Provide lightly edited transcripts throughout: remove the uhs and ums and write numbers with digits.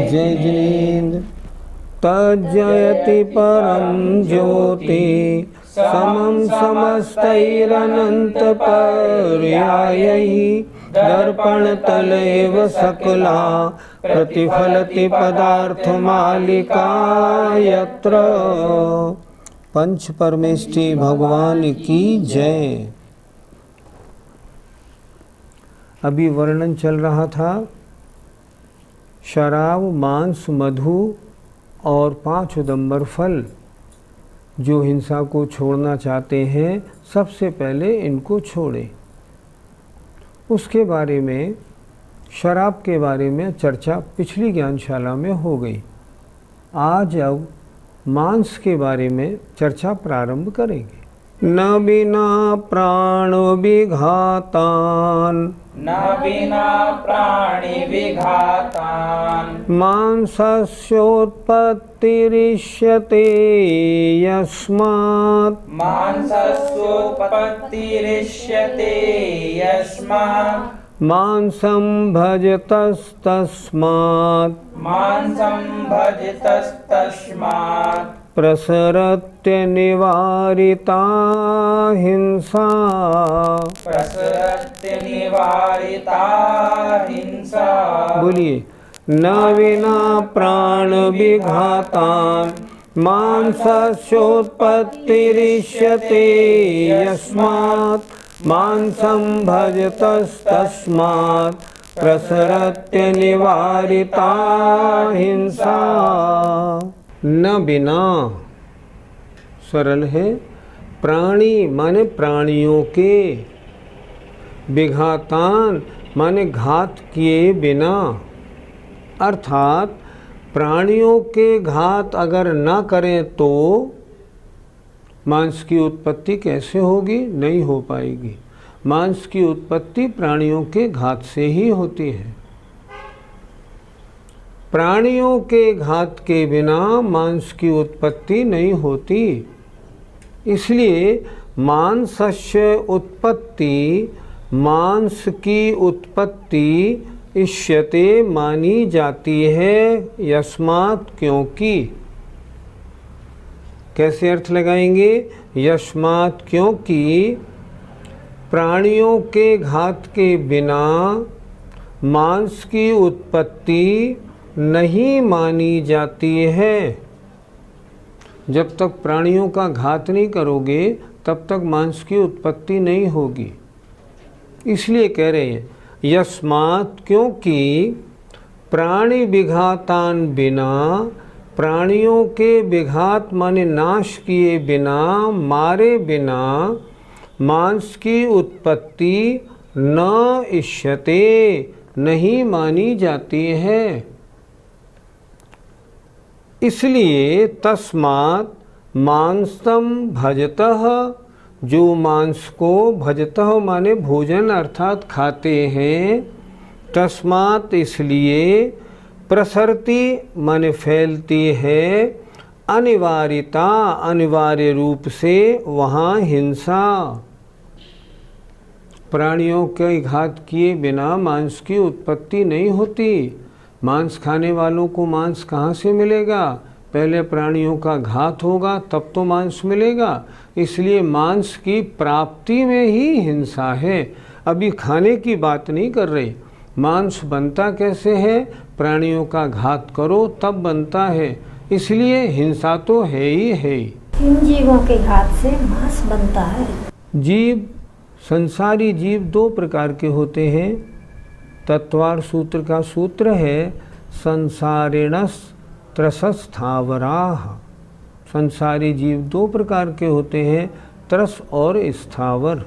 जय जिनेन्द्र। तज्जयति परं ज्योति समं समस्तैरनन्तपर्यायैः दर्पणतलैव सकला प्रतिफलति पदार्थमालिका यत्र। पंच परमेष्ठी भगवान की जय। अभी वर्णन चल रहा था शराब, मांस, मधु और 5 उदंबर फल जो हिंसा को छोड़ना चाहते हैं, सबसे पहले इनको छोड़ें। उसके बारे में, शराब के बारे में चर्चा पिछली ज्ञानशाला में हो गई। आज अब मांस के बारे में चर्चा प्रारंभ करेंगे। न बिना प्राण विघातान, न बिना प्राणि विघातान मांसस्योत्पत्तिरिष्यते यस्मात्, मांसस्योत्पत्तिरिष्यते यस्मात् मांसं भजतस्तस्मात्, मांसं भजतस्तस्मात् प्रसरत्यनिवारिता हिंसा, प्रसरत्यनिवारिता हिंसा। बोलिए। न विना प्राण विघातान मांसस्योत्पत्तिरिष्यते यस्मात्, मांसं भजतस्तस्मात् प्रसरत्यनिवारिता हिंसा। न बिना सरल है, प्राणी माने प्राणियों के, विघातान माने घात किए बिना, अर्थात प्राणियों के घात अगर न करें तो मांस की उत्पत्ति कैसे होगी? नहीं हो पाएगी। मांस की उत्पत्ति प्राणियों के घात से ही होती है। प्राणियों के घात के बिना मांस की उत्पत्ति नहीं होती। इसलिए मांसस्य उत्पत्ति, मांस की उत्पत्ति इष्यते मानी जाती है यस्मात्, क्योंकि। कैसे अर्थ लगाएंगे? यस्मात् क्योंकि प्राणियों के घात के बिना मांस की उत्पत्ति नहीं मानी जाती है। जब तक प्राणियों का घात नहीं करोगे तब तक मांस की उत्पत्ति नहीं होगी। इसलिए कह रहे हैं यस्मात्, क्योंकि प्राणी विघातान बिना, प्राणियों के विघात माने नाश किए बिना, मारे बिना मांस की उत्पत्ति न इष्यते, नहीं मानी जाती है। इसलिए तस्मात् मांसम भजतः, जो मांस को भजतः माने भोजन अर्थात खाते हैं, तस्मात् इसलिए, प्रसरति माने फैलती है, अनिवार्यता अनिवार्य रूप से वहाँ हिंसा। प्राणियों के घात किए बिना मांस की उत्पत्ति नहीं होती। मांस खाने वालों को मांस कहाँ से मिलेगा? पहले प्राणियों का घात होगा तब तो मांस मिलेगा। इसलिए मांस की प्राप्ति में ही हिंसा है। अभी खाने की बात नहीं कर रहे। मांस बनता कैसे है? प्राणियों का घात करो तब बनता है। इसलिए हिंसा तो है ही है। किन जीवों के घात से मांस बनता है? जीव, संसारी जीव 2 प्रकार के होते हैं। तत्वार सूत्र का सूत्र है संसारिणस त्रसस्थावराः। संसारी जीव 2 प्रकार के होते हैं, त्रस और स्थावर।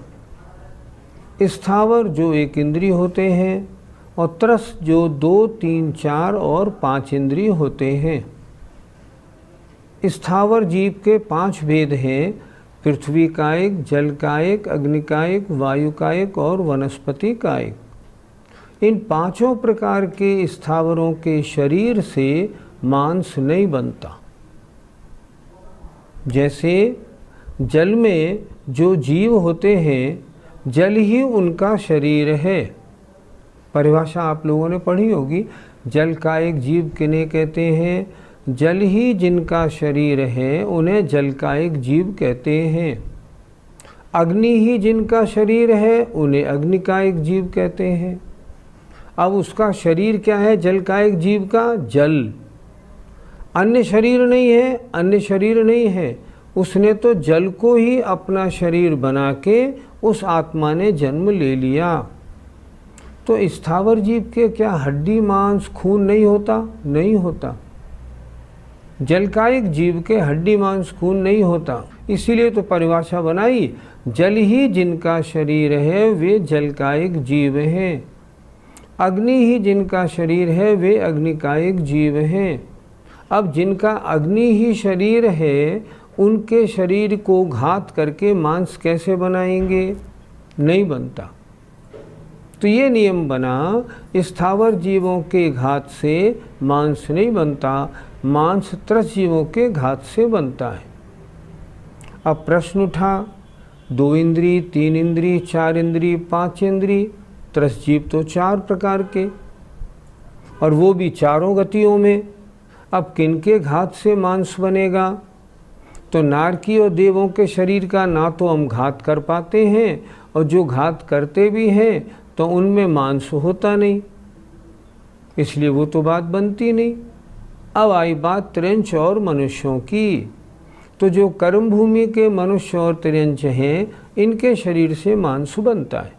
स्थावर जो 1 इंद्रिय होते हैं और त्रस जो 2, 3, 4 और 5 इंद्रिय होते हैं। स्थावर जीव के 5 भेद हैं, पृथ्वी कायिक, जल कायिक, अग्नि कायिक, वायु कायिक और वनस्पति कायिक। इन 5 प्रकार के स्थावरों के शरीर से मांस नहीं बनता। जैसे जल में जो जीव होते हैं, जल ही उनका शरीर है। परिभाषा आप लोगों ने पढ़ी होगी, जल कायिक जीव किन्हें कहते हैं? जल ही जिनका शरीर है उन्हें जल कायिक जीव कहते हैं। अग्नि ही जिनका शरीर है उन्हें अग्नि कायिक जीव कहते हैं। अब उसका शरीर क्या है जल कायिक जीव का? जल। अन्य शरीर नहीं है, अन्य शरीर नहीं है। उसने तो जल को ही अपना शरीर बना के उस आत्मा ने जन्म ले लिया। तो स्थावर जीव के क्या हड्डी मांस खून नहीं होता? नहीं होता। जलकायिक जीव के हड्डी मांस खून नहीं होता। इसीलिए तो परिभाषा बनाई, जल ही जिनका शरीर है वे जलकायिक जीव हैं। अग्नि ही जिनका शरीर है वे अग्निकायिक जीव हैं। अब जिनका अग्नि ही शरीर है उनके शरीर को घात करके मांस कैसे बनाएंगे? नहीं बनता। तो ये नियम बना, स्थावर जीवों के घात से मांस नहीं बनता, मांस त्रस जीवों के घात से बनता है। अब प्रश्न उठा, 2 इंद्री, 3 इंद्री, 4 इंद्री, 5 इंद्री, त्रस जीव तो 4 प्रकार के, और वो भी 4 गतियों में। अब किनके घात से मांस बनेगा? तो नारकी और देवों के शरीर का ना तो हम घात कर पाते हैं, और जो घात करते भी हैं तो उनमें मांस होता नहीं, इसलिए वो तो बात बनती नहीं। अब आई बात त्रियंच और मनुष्यों की। तो जो कर्म भूमि के मनुष्य और त्रियंच हैं इनके शरीर से मांस बनता है।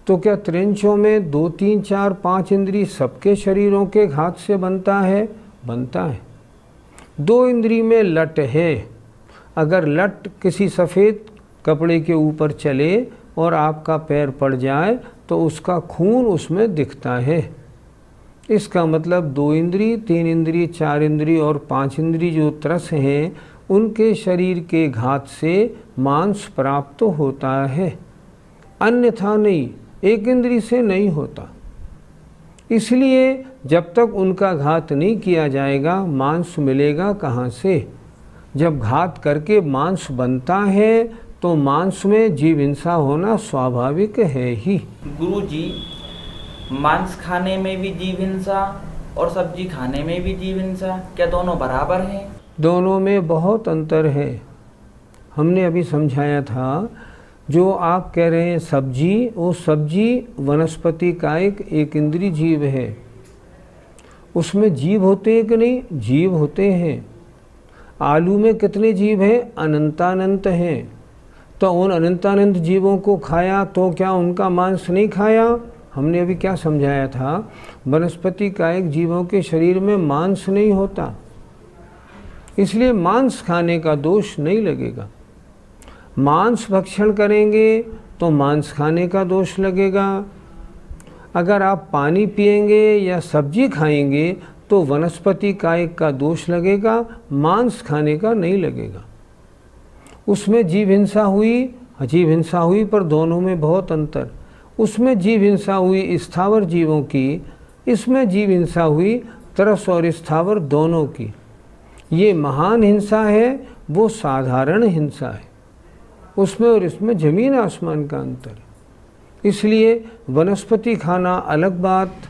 तो क्या त्रियंचों में 2, 3, 4, 5 इंद्री सबके शरीरों के घात से बनता है? बनता है। 2 इंद्री में लट है। अगर लट किसी सफ़ेद कपड़े के ऊपर चले और आपका पैर पड़ जाए तो उसका खून उसमें दिखता है। इसका मतलब 2 इंद्री, 3 इंद्री, 4 इंद्री और 5 इंद्री जो त्रस हैं उनके शरीर के घात से मांस प्राप्त होता है, अन्यथा नहीं, 1 इंद्री से नहीं होता। इसलिए जब तक उनका घात नहीं किया जाएगा मांस मिलेगा कहाँ से? जब घात करके मांस बनता है तो मांस में जीव हिंसा होना स्वाभाविक है ही। गुरुजी, मांस खाने में भी जीव हिंसा और सब्जी खाने में भी जीव हिंसा, क्या दोनों बराबर हैं? दोनों में बहुत अंतर है। हमने अभी समझाया था, जो आप कह रहे हैं सब्जी, वो सब्जी वनस्पति का एक इंद्रिय जीव है। उसमें जीव होते हैं कि नहीं? जीव होते हैं। आलू में कितने जीव हैं? अनंतानंत हैं। तो उन अनंतानंत जीवों को खाया तो क्या उनका मांस नहीं खाया? हमने अभी क्या समझाया था, वनस्पति कायिक जीवों के शरीर में मांस नहीं होता, इसलिए मांस खाने का दोष नहीं लगेगा। मांस भक्षण करेंगे तो मांस खाने का दोष लगेगा। अगर आप पानी पिएंगे या सब्जी खाएंगे तो वनस्पति कायिक का दोष लगेगा, मांस खाने का नहीं लगेगा। उसमें जीव हिंसा हुई, जीव हिंसा हुई, पर दोनों में बहुत अंतर। उसमें जीव हिंसा हुई स्थावर जीवों की, इसमें जीव हिंसा हुई तरस और स्थावर दोनों की। ये महान हिंसा है, वो साधारण हिंसा है। उसमें और इसमें जमीन आसमान का अंतर है। इसलिए वनस्पति खाना अलग बात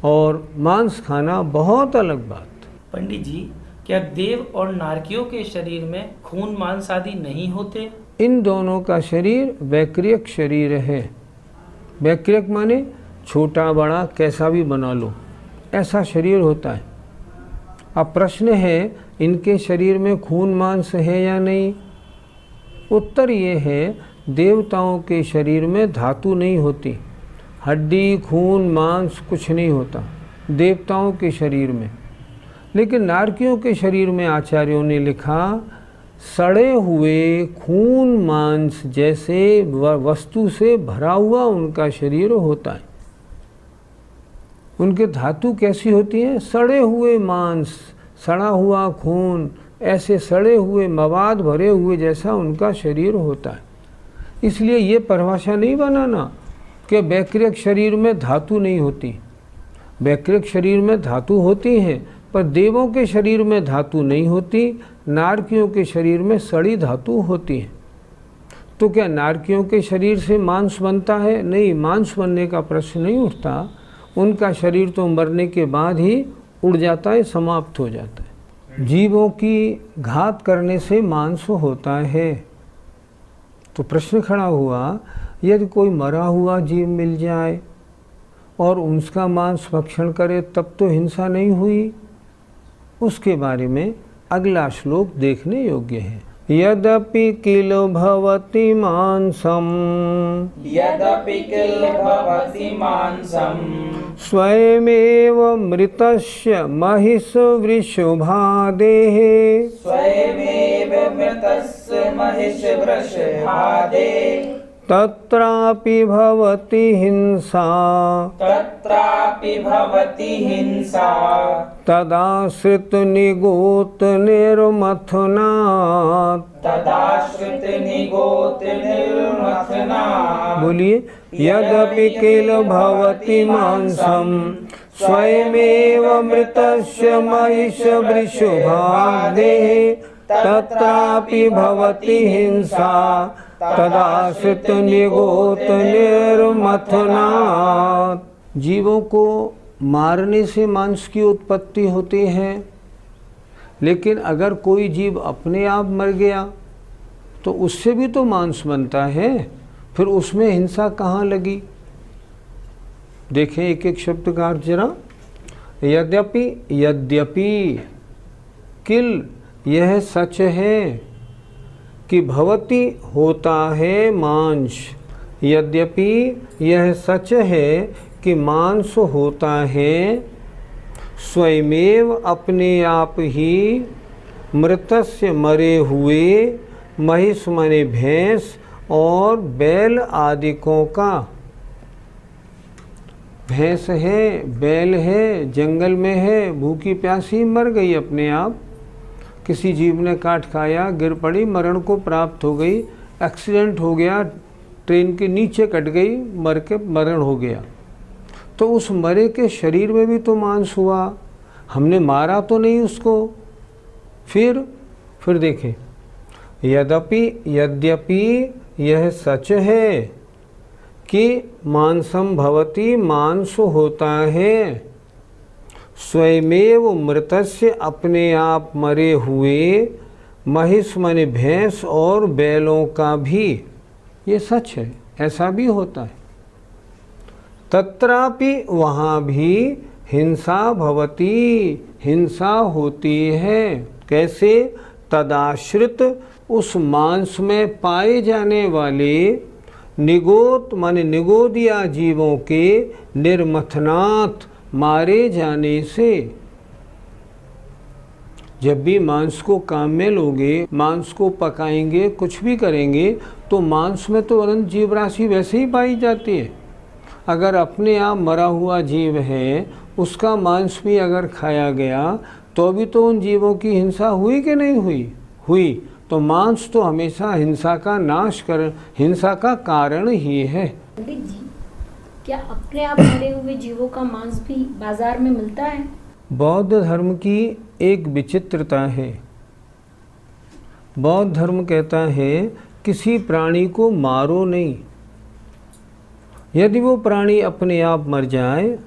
और मांस खाना बहुत अलग बात। पंडित जी, क्या देव और नारकियों के शरीर में खून मांस आदि नहीं होते? इन दोनों का शरीर वैक्रियक शरीर है। वैक्रियक माने छोटा बड़ा कैसा भी बना लो, ऐसा शरीर होता है। अब प्रश्न है, इनके शरीर में खून मांस है या नहीं? उत्तर ये है, देवताओं के शरीर में धातु नहीं होती, हड्डी खून मांस कुछ नहीं होता देवताओं के शरीर में। लेकिन नारकियों के शरीर में आचार्यों ने लिखा सड़े हुए खून मांस जैसे वस्तु से भरा हुआ उनका शरीर होता है। उनके धातु कैसी होती हैं? सड़े हुए मांस, सड़ा हुआ खून, ऐसे सड़े हुए मवाद भरे हुए जैसा उनका शरीर होता है। इसलिए ये परिभाषा नहीं बनाना कि वैकृत शरीर में धातु नहीं होती। वैकृत शरीर में धातु होती हैं, पर देवों के शरीर में धातु नहीं होती, नारकियों के शरीर में सड़ी धातु होती है। तो क्या नारकियों के शरीर से मांस बनता है? नहीं, मांस बनने का प्रश्न नहीं उठता। उनका शरीर तो मरने के बाद ही उड़ जाता है, समाप्त हो जाता है। जीवों की घात करने से मांस होता है। तो प्रश्न खड़ा हुआ, यदि कोई मरा हुआ जीव मिल जाए और उसका मांस भक्षण करे तब तो हिंसा नहीं हुई? उसके बारे में अगला श्लोक देखने योग्य है। यद्यपि किल भवति मांसम, यद्यपि किल भवति मांसम, स्वयमेव मृतस्य महिषवृषभादेः, स्वयमेव मृतस्य महिषवृषभादेः, तत्रापि भवति हिंसा, तत्रापि भवति हिंसा, तदाश्रित निगोत निर्मथनात्। तदाश्रित निगोत निर्मथनात्। बोलिए, यद्यपि किल भवति मांसम, स्वयमेव मृतस्य महिषवृषभादेः, तत्रापि भवति हिंसा, तदाश्रित निगोत निर्मथनात्। जीवों को मारने से मांस की उत्पत्ति होती है, लेकिन अगर कोई जीव अपने आप मर गया तो उससे भी तो मांस बनता है, फिर उसमें हिंसा कहाँ लगी? देखें एक एक शब्द का अर्थ जरा। यद्यपि, यद्यपि, किल, यह सच है कि भवति होता है मांस। यद्यपि यह सच है कि मांस होता है, स्वयमेव अपने आप ही, मृतस्य मरे हुए, महिष माने भैंस और बैल आदिकों का। भैंस है, बैल है, जंगल में है, भूखी प्यासी मर गई अपने आप, किसी जीव ने काट खाया, गिर पड़ी, मरण को प्राप्त हो गई, एक्सीडेंट हो गया, ट्रेन के नीचे कट गई, मर के मरण हो गया। तो उस मरे के शरीर में भी तो मांस हुआ, हमने मारा तो नहीं उसको। फिर देखें, यद्यपि यह सच है कि मांसम भवति, मांस होता है, स्वयमेव मृतस्य अपने आप मरे हुए, महिष माने भैंस और बैलों का भी, ये सच है, ऐसा भी होता है। तत्रापि वहाँ भी हिंसा भवति, हिंसा होती है। कैसे? तदाश्रित, उस मांस में पाए जाने वाले निगोत माने निगोदिया जीवों के निर्मथनात्, मारे जाने से। जब भी मांस को काम में लोगे, मांस को पकाएंगे, कुछ भी करेंगे, तो मांस में तो अनंत जीव राशि वैसे ही पाई जाती है। अगर अपने आप मरा हुआ जीव है, उसका मांस भी अगर खाया गया तो भी तो उन जीवों की हिंसा हुई कि नहीं हुई? हुई। तो मांस तो हमेशा हिंसा का नाश कर, हिंसा का कारण ही है। पंडित जी, क्या अपने आप मरे हुए जीवों का मांस भी बाजार में मिलता है? बौद्ध धर्म की एक विचित्रता है। बौद्ध धर्म कहता है किसी प्राणी को मारो नहीं, यदि वो प्राणी अपने आप मर जाए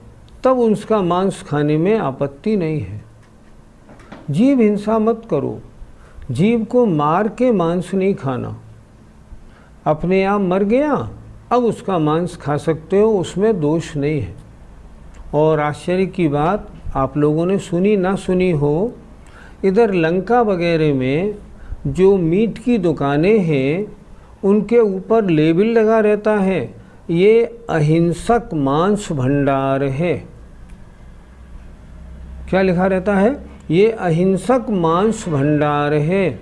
तब उसका मांस खाने में आपत्ति नहीं है। जीव हिंसा मत करो, जीव को मार के मांस नहीं खाना। अपने आप मर गया, अब उसका मांस खा सकते हो, उसमें दोष नहीं है। और आश्चर्य की बात आप लोगों ने सुनी ना सुनी हो, इधर लंका वगैरह में जो मीट की दुकानें हैं उनके ऊपर लेबल लगा रहता है, ये अहिंसक मांस भंडार है। क्या लिखा रहता है? ये अहिंसक मांस भंडार है।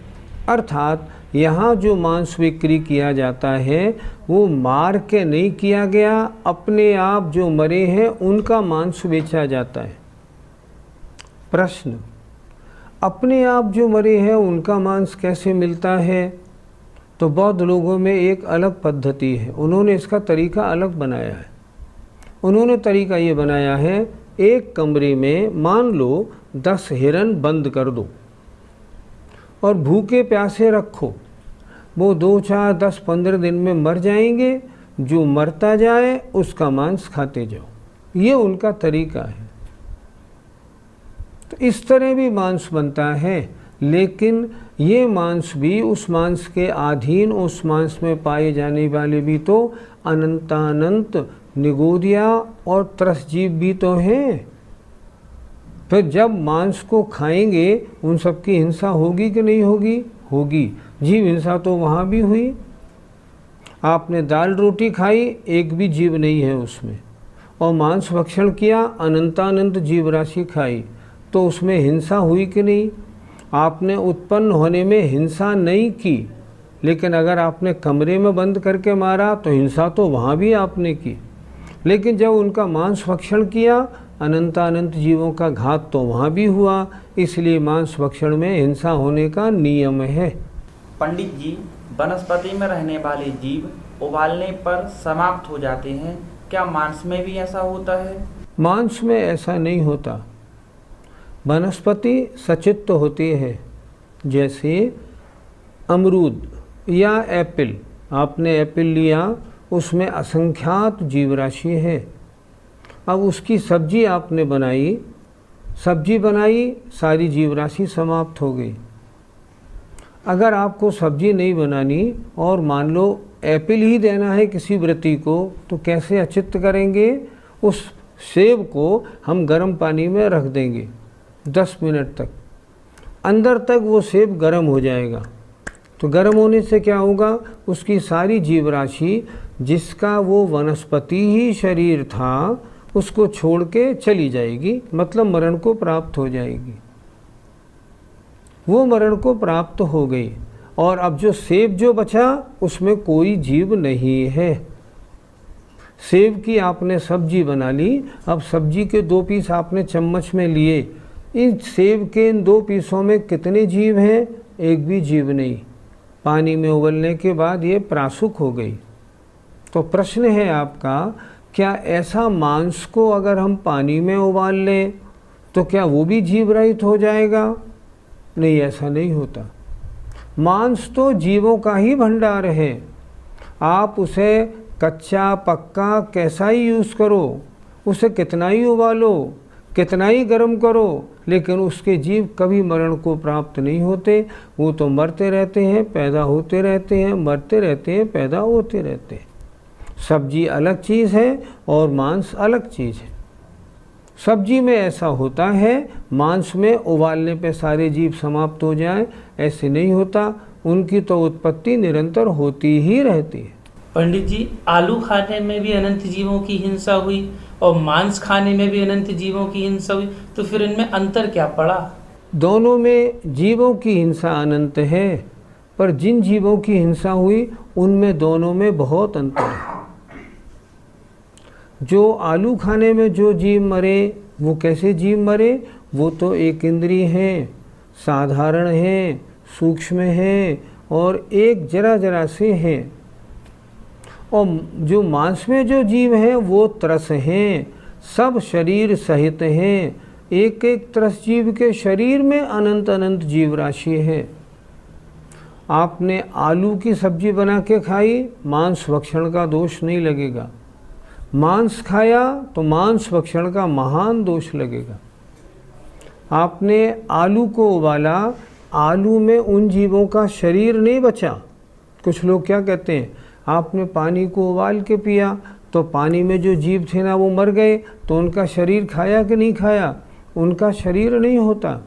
अर्थात यहाँ जो मांस बिक्री किया जाता है वो मार के नहीं किया गया, अपने आप जो मरे हैं उनका मांस बेचा जाता है। प्रश्न, अपने आप जो मरे हैं उनका मांस कैसे मिलता है? तो बौद्ध लोगों में एक अलग पद्धति है, उन्होंने इसका तरीका अलग बनाया है। उन्होंने तरीका ये बनाया है, एक कमरे में मान लो 10 हिरन बंद कर दो और भूखे प्यासे रखो, वो 2, 4, 10, 15 दिन में मर जाएंगे, जो मरता जाए उसका मांस खाते जाओ। ये उनका तरीका है। तो इस तरह भी मांस बनता है, लेकिन ये मांस भी उस मांस के अधीन, उस मांस में पाए जाने वाले भी तो अनंतानंत निगोदिया और त्रसजीव भी तो हैं। फिर जब मांस को खाएंगे उन सब की हिंसा होगी कि नहीं होगी? होगी। जीव हिंसा तो वहाँ भी हुई। आपने दाल रोटी खाई, एक भी जीव नहीं है उसमें, और मांस भक्षण किया, अनंतानंत जीव राशि खाई, तो उसमें हिंसा हुई कि नहीं? आपने उत्पन्न होने में हिंसा नहीं की, लेकिन अगर आपने कमरे में बंद करके मारा तो हिंसा तो वहाँ भी आपने की। लेकिन जब उनका मांस भक्षण किया, अनंतानंत जीवों का घात तो वहाँ भी हुआ। इसलिए मांस भक्षण में हिंसा होने का नियम है। पंडित जी, वनस्पति में रहने वाले जीव उबालने पर समाप्त हो जाते हैं, क्या मांस में भी ऐसा होता है? मांस में ऐसा नहीं होता। वनस्पति सचित्त होती है। जैसे अमरूद या एप्पल, आपने एप्पल लिया, उसमें असंख्यात जीव राशि है। अब उसकी सब्जी आपने बनाई, सब्जी बनाई, सारी जीव राशि समाप्त हो गई। अगर आपको सब्जी नहीं बनानी और मान लो एप्पल ही देना है किसी व्रती को, तो कैसे अचित्त करेंगे? उस सेब को हम गर्म पानी में रख देंगे 10 मिनट तक, अंदर तक वो सेब गर्म हो जाएगा। तो गर्म होने से क्या होगा? उसकी सारी जीव राशि, जिसका वो वनस्पति ही शरीर था, उसको छोड़ के चली जाएगी, मतलब मरण को प्राप्त हो जाएगी। वो मरण को प्राप्त हो गई, और अब जो सेब जो बचा उसमें कोई जीव नहीं है। सेब की आपने सब्जी बना ली, अब सब्जी के 2 पीस आपने चम्मच में लिए, इन सेब के इन 2 पीसों में कितने जीव हैं? एक भी जीव नहीं। पानी में उबलने के बाद ये प्रासुक हो गई। तो प्रश्न है आपका, क्या ऐसा मांस को अगर हम पानी में उबाल लें तो क्या वो भी जीव रहित हो जाएगा? नहीं, ऐसा नहीं होता। मांस तो जीवों का ही भंडार है। आप उसे कच्चा पक्का कैसा ही यूज़ करो, उसे कितना ही उबालो, कितना ही गर्म करो, लेकिन उसके जीव कभी मरण को प्राप्त नहीं होते। वो तो मरते रहते हैं, पैदा होते रहते हैं, मरते रहते हैं, पैदा होते रहते हैं। सब्जी अलग चीज़ है और मांस अलग चीज़ है। सब्जी में ऐसा होता है, मांस में उबालने पे सारे जीव समाप्त हो जाएं, ऐसे नहीं होता। उनकी तो उत्पत्ति निरंतर होती ही रहती है। पंडित जी, आलू खाने में भी अनंत जीवों की हिंसा हुई और मांस खाने में भी अनंत जीवों की हिंसा हुई, तो फिर इनमें अंतर क्या पड़ा? दोनों में जीवों की हिंसा अनंत है, पर जिन जीवों की हिंसा हुई उनमें दोनों में बहुत अंतर है। जो आलू खाने में जो जीव मरे, वो कैसे जीव मरे? वो तो एक इंद्रिय हैं, साधारण हैं, सूक्ष्म हैं और एक जरा जरा से हैं। और जो मांस में जो जीव हैं वो त्रस हैं, सब शरीर सहित हैं। एक एक त्रस जीव के शरीर में अनंत अनंत जीव राशि है। आपने आलू की सब्जी बना के खाई, मांस भक्षण का दोष नहीं लगेगा। मांस खाया तो मांस भक्षण का महान दोष लगेगा। आपने आलू को उबाला, आलू में उन जीवों का शरीर नहीं बचा। कुछ लोग क्या कहते हैं, आपने पानी को उबाल के पिया तो पानी में जो जीव थे ना वो मर गए, तो उनका शरीर खाया कि नहीं खाया? उनका शरीर नहीं होता,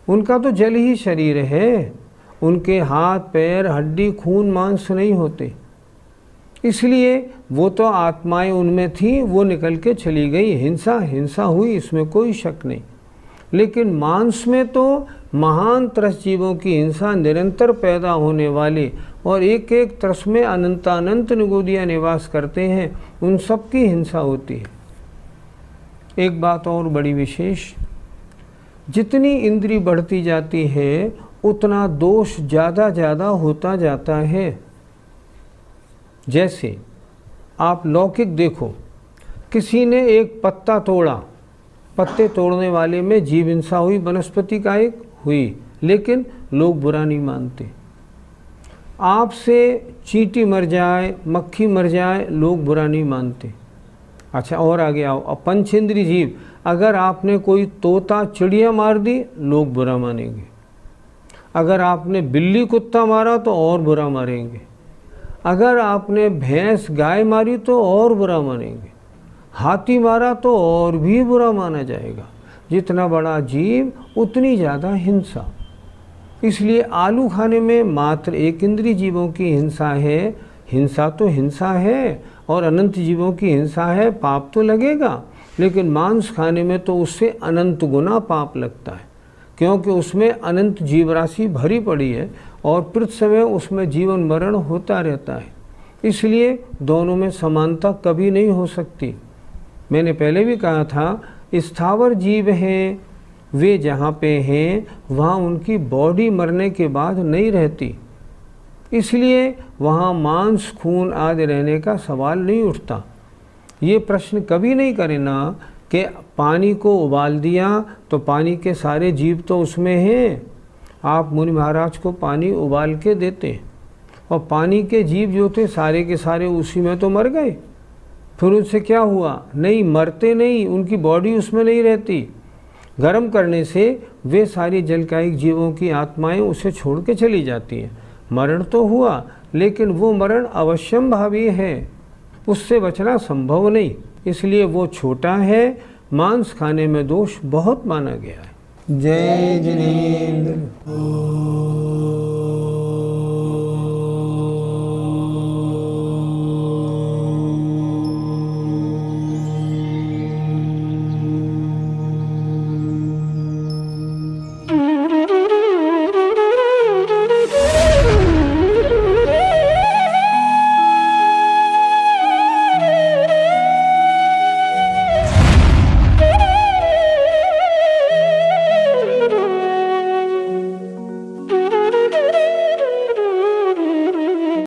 उनका तो जल ही शरीर है। उनके हाथ पैर हड्डी खून मांस नहीं होते, इसलिए वो तो आत्माएं उनमें थी, वो निकल के चली गई। हिंसा हुई, इसमें कोई शक नहीं। लेकिन मांस में तो महान त्रस्त जीवों की हिंसा निरंतर पैदा होने वाले और एक एक त्रस्त में अनंतानंत निगोदिया निवास करते हैं, उन सब की हिंसा होती है। एक बात और बड़ी विशेष, जितनी इंद्री बढ़ती जाती है उतना दोष ज़्यादा होता जाता है। जैसे आप लौकिक देखो, किसी ने एक पत्ता तोड़ा, पत्ते तोड़ने वाले में जीव हिंसा हुई, वनस्पति का एक हुई, लेकिन लोग बुरा नहीं मानते। आपसे चींटी मर जाए, मक्खी मर जाए, लोग बुरा नहीं मानते। अच्छा और आगे आओ, अब पंचेंद्रीय जीव, अगर आपने कोई तोता चिड़िया मार दी, लोग बुरा मानेंगे। अगर आपने बिल्ली कुत्ता मारा तो और बुरा मारेंगे। अगर आपने भैंस गाय मारी तो और बुरा मानेंगे। हाथी मारा तो और भी बुरा माना जाएगा। जितना बड़ा जीव उतनी ज़्यादा हिंसा। इसलिए आलू खाने में मात्र एक इंद्रिय जीवों की हिंसा है। हिंसा तो हिंसा है और अनंत जीवों की हिंसा है, पाप तो लगेगा, लेकिन मांस खाने में तो उससे अनंत गुना पाप लगता है, क्योंकि उसमें अनंत जीव राशि भरी पड़ी है और प्रति समय उसमें जीवन मरण होता रहता है। इसलिए दोनों में समानता कभी नहीं हो सकती। मैंने पहले भी कहा था, स्थावर जीव हैं वे जहाँ पे हैं वहाँ उनकी बॉडी मरने के बाद नहीं रहती, इसलिए वहाँ मांस खून आदि रहने का सवाल नहीं उठता। ये प्रश्न कभी नहीं करे ना कि पानी को उबाल दिया तो पानी के सारे जीव तो उसमें हैं। आप मुनि महाराज को पानी उबाल के देते और पानी के जीव जो थे सारे के सारे उसी में तो मर गए। फिर उनसे क्या हुआ? नहीं, मरते नहीं, उनकी बॉडी उसमें नहीं रहती। गर्म करने से वे सारी जलकायिक जीवों की आत्माएं उसे छोड़ के चली जाती हैं। मरण तो हुआ, लेकिन वो मरण अवश्यंभावी है, उससे बचना संभव नहीं, इसलिए वो छोटा है। मांस खाने में दोष बहुत माना गया है। जय जिनेंद्र।